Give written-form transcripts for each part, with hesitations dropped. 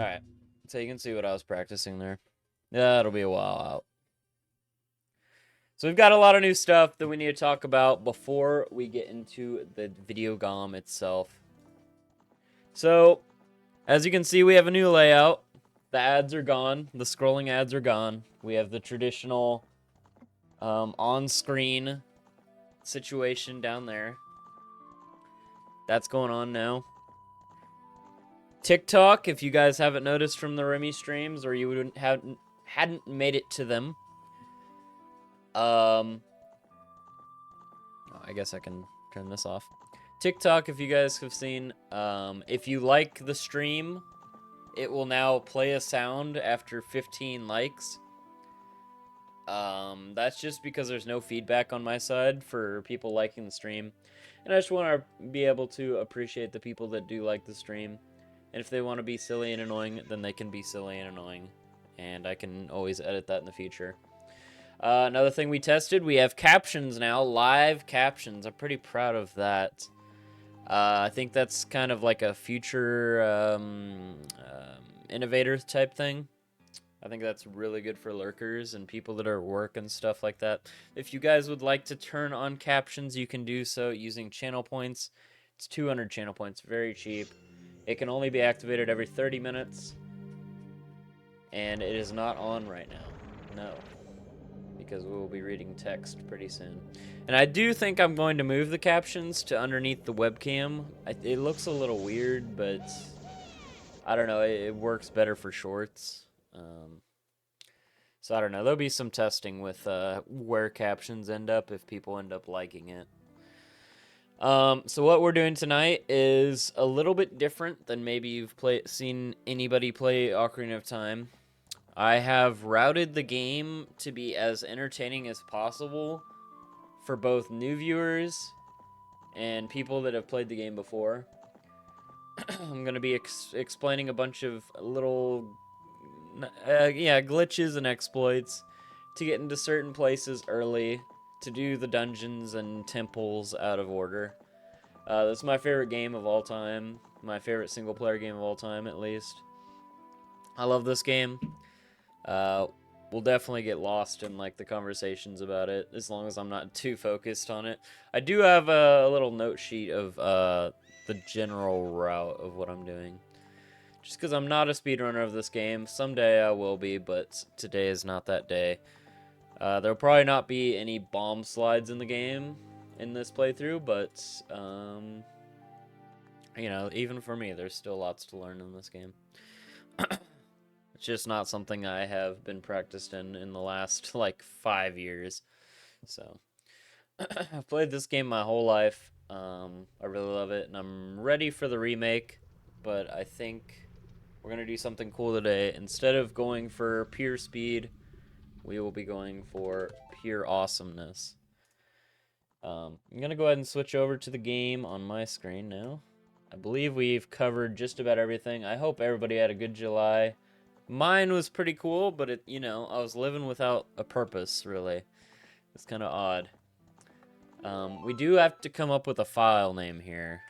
Alright, so you can see what I was practicing there. Yeah, it'll be a while out. So we've got a lot of new stuff that we need to talk about before we get into the video GOM itself. So, as you can see, we have a new layout. The ads are gone. The scrolling ads are gone. We have the traditional on-screen situation down there. That's going on now. TikTok, if you guys haven't noticed from the Remy streams, or you hadn't made it to them, I guess I can turn this off. TikTok, if you guys have seen, if you like the stream, it will now play a sound after 15 likes. That's just because there's no feedback on my side for people liking the stream. And I just want to be able to appreciate the people that do like the stream. And if they want to be silly and annoying, then they can be silly and annoying. And I can always edit that in the future. Another thing we tested, we have captions now, live captions. I'm pretty proud of that. I think that's kind of like a future innovator type thing. I think that's really good for lurkers and people that are at work and stuff like that. If you guys would like to turn on captions, you can do so using channel points. It's 200 channel points, very cheap. It can only be activated every 30 minutes. And it is not on right now. No. Because we will be reading text pretty soon. And I do think I'm going to move the captions to underneath the webcam. It looks a little weird, but I don't know. It works better for shorts. So I don't know. There'll be some testing with where captions end up if people end up liking it. So what we're doing tonight is a little bit different than maybe you've seen anybody play Ocarina of Time. I have routed the game to be as entertaining as possible for both new viewers and people that have played the game before. I'm going to be explaining a bunch of little glitches and exploits to get into certain places early, to do the dungeons and temples out of order. This is my favorite game of all time. My favorite single-player game of all time, at least. I love this game. We'll definitely get lost in like the conversations about it, as long as I'm not too focused on it. I do have a little note sheet of the general route of what I'm doing. Just because I'm not a speedrunner of this game. Someday I will be, but today is not that day. There'll probably not be any bomb slides in the game in this playthrough, but, you know, even for me, there's still lots to learn in this game. It's just not something I have been practiced in the last, like, 5 years. So, I've played this game my whole life. I really love it, and I'm ready for the remake, but I think we're going to do something cool today. Instead of going for pure speed, we will be going for pure awesomeness. I'm going to go ahead and switch over to the game on my screen now. I believe we've covered just about everything. I hope everybody had a good July. Mine was pretty cool, but it, you know, I was living without a purpose, really. It's kind of odd. We do have to come up with a file name here.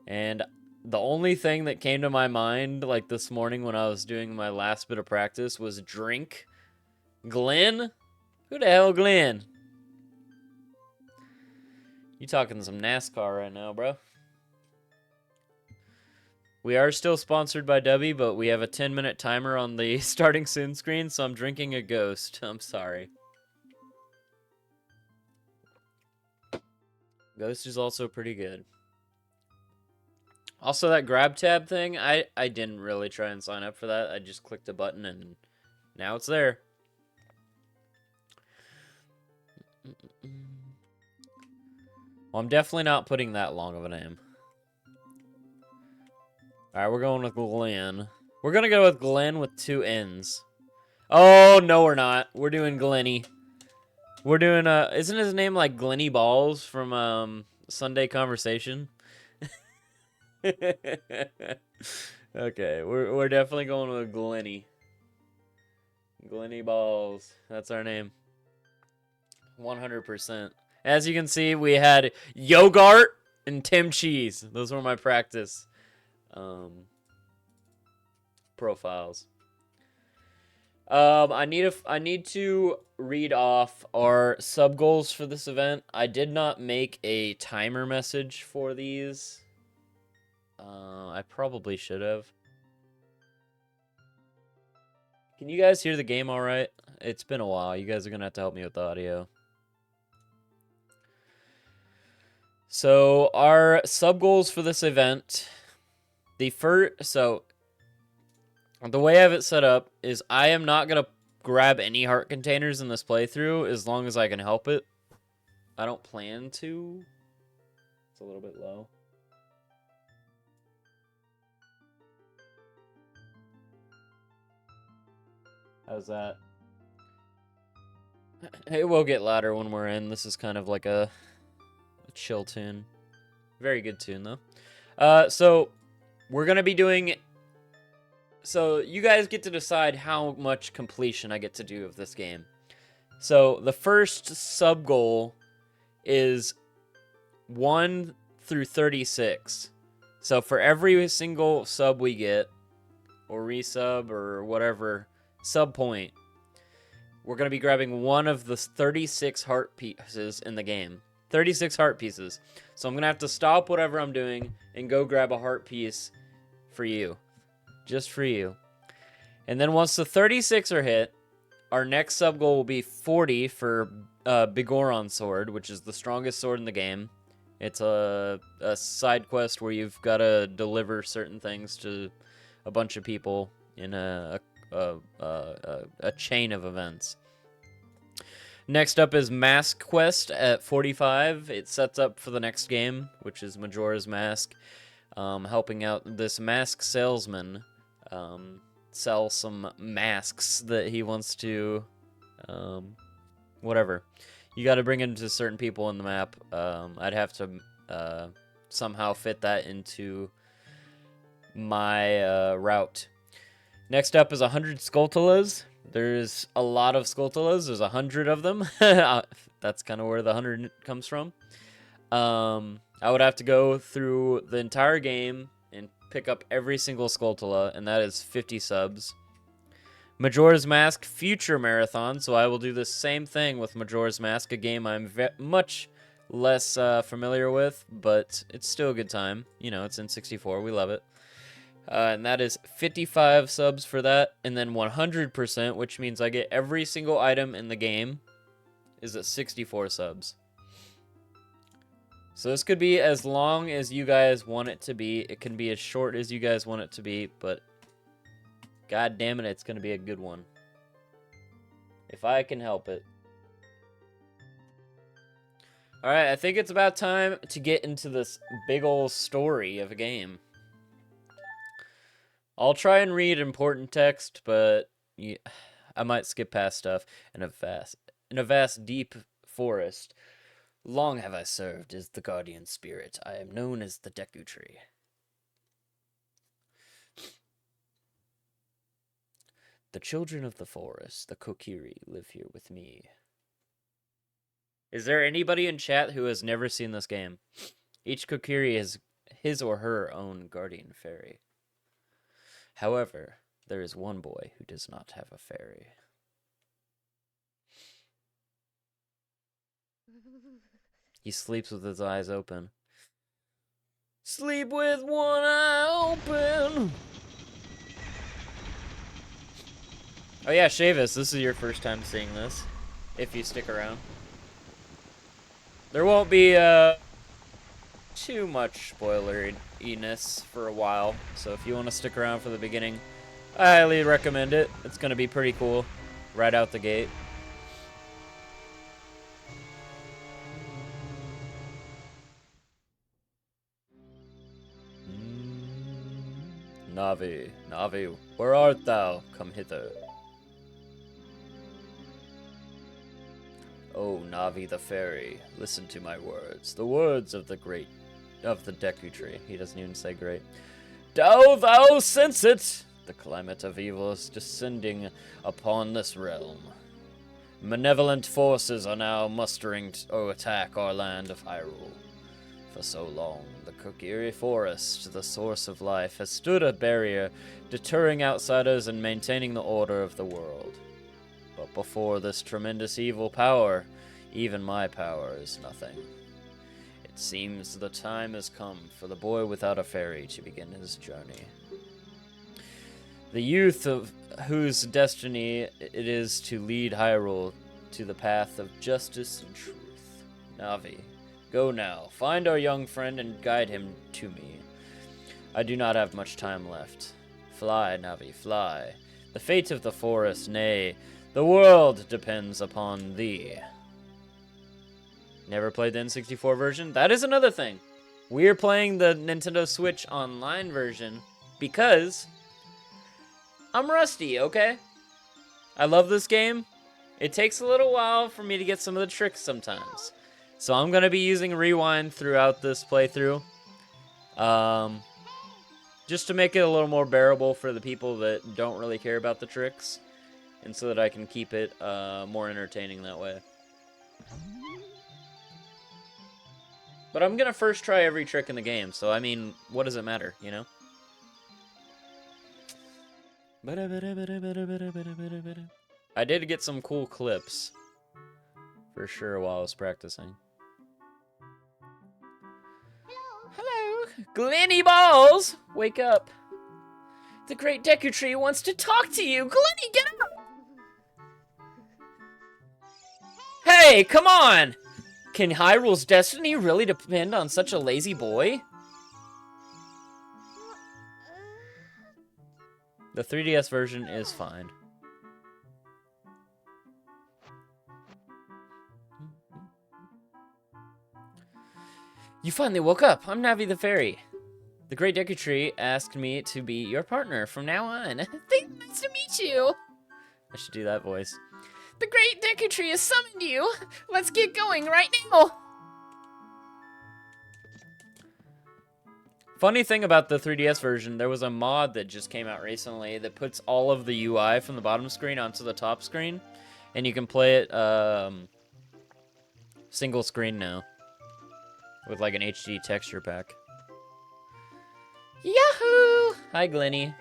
And the only thing that came to my mind, like this morning when I was doing my last bit of practice, was drink. Glenn? Who the hell Glenn? You talking some NASCAR right now, bro. We are still sponsored by Debbie, but we have a 10-minute timer on the starting soon screen, so I'm drinking a Ghost. I'm sorry. Ghost is also pretty good. Also, that grab tab thing, I didn't really try and sign up for that. I just clicked a button and now it's there. Well, I'm definitely not putting that long of a name. Alright, we're going with Glenn. We're gonna go with Glenn with 2 N's. Oh, no we're not. We're doing Glenny. We're doing, isn't his name like Glenny Balls from, Sunday Conversation? Okay, we're definitely going with Glenny. Glenny Balls. That's our name. 100%. As you can see, we had Yogurt and Tim Cheese. Those were my practice. profiles. I need to read off our sub goals for this event. I did not make a timer message for these. I probably should have. Can you guys hear the game all right? It's been a while. You guys are gonna have to help me with the audio. So our sub goals for this event, the way I have it set up is I am not gonna grab any heart containers in this playthrough as long as I can help it. I don't plan to. It's a little bit low. How's that? It will get louder when we're in. This is kind of like a chill tune. Very good tune, though. So we're going to be doing... So you guys get to decide how much completion I get to do of this game. So the first sub-goal is 1 through 36. So for every single sub we get, or resub, or whatever sub point, we're going to be grabbing one of the 36 heart pieces in the game. 36 heart pieces. So I'm going to have to stop whatever I'm doing and go grab a heart piece for you. Just for you. And then once the 36 are hit, our next sub goal will be 40 for Bigoron Sword, which is the strongest sword in the game. It's a side quest where you've got to deliver certain things to a bunch of people in a chain of events. Next up is Mask Quest at 45. It sets up for the next game, which is Majora's Mask, helping out this mask salesman sell some masks that he wants to, whatever. You got to bring it to certain people in the map. I'd have to somehow fit that into my route. Next up is 100 Skulltulas. There's a lot of Skulltulas. There's 100 of them. That's kind of where the 100 comes from. I would have to go through the entire game and pick up every single Skulltula, and that is 50 subs. Majora's Mask Future Marathon. So I will do the same thing with Majora's Mask, a game I'm much less familiar with, but it's still a good time. You know, it's in 64. We love it. And that is 55 subs for that. And then 100%, which means I get every single item in the game, is at 64 subs. So this could be as long as you guys want it to be. It can be as short as you guys want it to be, but god damn it, it's going to be a good one. If I can help it. Alright, I think it's about time to get into this big old story of a game. I'll try and read important text, but yeah, I might skip past stuff. In a vast, deep forest, long have I served as the guardian spirit. I am known as the Deku Tree. The children of the forest, the Kokiri, live here with me. Is there anybody in chat who has never seen this game? Each Kokiri is his or her own guardian fairy. However, there is one boy who does not have a fairy. He sleeps with his eyes open. Sleep with one eye open! Oh yeah, Shavis, this is your first time seeing this, if you stick around. There won't be, too much spoiler-iness for a while, so if you want to stick around for the beginning, I highly recommend it. It's going to be pretty cool right out the gate. Navi, Navi, where art thou? Come hither. Oh, Navi the fairy, listen to my words, the words of the Deku Tree. He doesn't even say great. Do thou sense it? The climate of evil is descending upon this realm. Malevolent forces are now mustering to attack our land of Hyrule. For so long, the Kokiri Forest, the source of life, has stood a barrier, deterring outsiders and maintaining the order of the world. But before this tremendous evil power, even my power is nothing. It seems the time has come for the boy without a fairy to begin his journey. The youth of whose destiny it is to lead Hyrule to the path of justice and truth. Navi, go now, find our young friend and guide him to me. I do not have much time left. Fly, Navi, fly. The fate of the forest, nay, the world depends upon thee. Never played the N64 version? That is another thing. We're playing the Nintendo Switch Online version because I'm rusty, okay? I love this game. It takes a little while for me to get some of the tricks sometimes. So I'm going to be using Rewind throughout this playthrough. Just to make it a little more bearable for the people that don't really care about the tricks. And so that I can keep it more entertaining that way. But I'm going to first try every trick in the game. So, I mean, what does it matter, you know? I did get some cool clips, for sure, while I was practicing. Hello, Glenny Balls! Wake up. The Great Deku Tree wants to talk to you. Glenny, get up! Hey, come on! Can Hyrule's destiny really depend on such a lazy boy? The 3DS version is fine. You finally woke up. I'm Navi the Fairy. The Great Deku Tree asked me to be your partner from now on. Nice to meet you. I should do that voice. The Great Deku Tree has summoned you. Let's get going right now. Funny thing about the 3DS version, there was a mod that just came out recently that puts all of the UI from the bottom screen onto the top screen, and you can play it single screen now with like an HD texture pack. Yahoo! Hi, Glenny.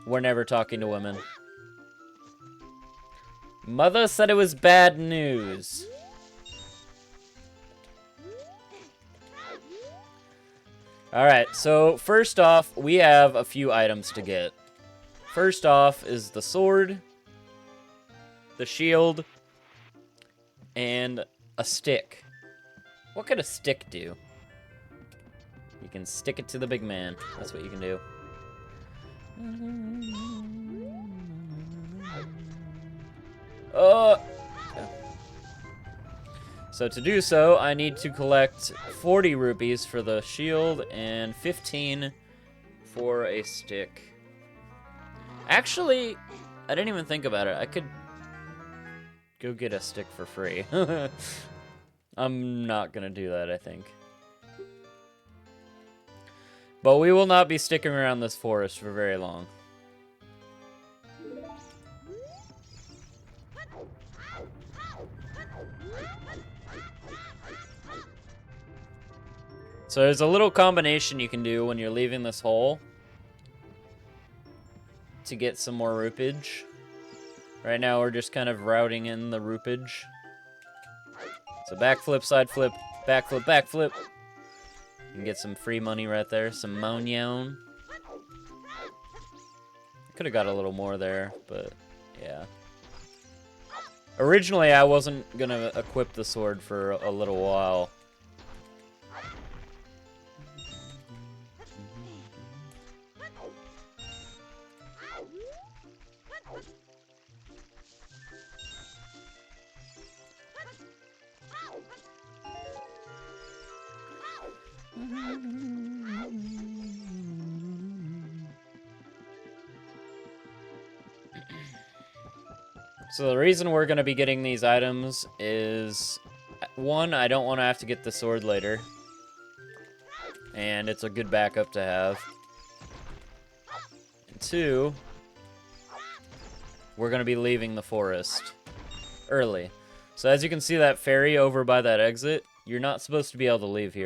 We're never talking to women. Mother said it was bad news. Alright, so first off, we have a few items to get. First off is the sword, the shield, and a stick. What could a stick do? You can stick it to the big man. That's what you can do. So to do so, I need to collect 40 rupees for the shield and 15 for a stick. Actually, I didn't even think about it. I could go get a stick for free. I'm not gonna do that, I think. But we will not be sticking around this forest for very long. So there's a little combination you can do when you're leaving this hole to get some more rupage. Right now we're just kind of routing in the rupage. So backflip, side flip, backflip, backflip. You can get some free money right there, some monyon. Could have got a little more there, but yeah. Originally I wasn't gonna equip the sword for a little while. So the reason we're going to be getting these items is, one, I don't want to have to get the sword later. And it's a good backup to have. And two, we're going to be leaving the forest early. So as you can see that ferry over by that exit, you're not supposed to be able to leave here.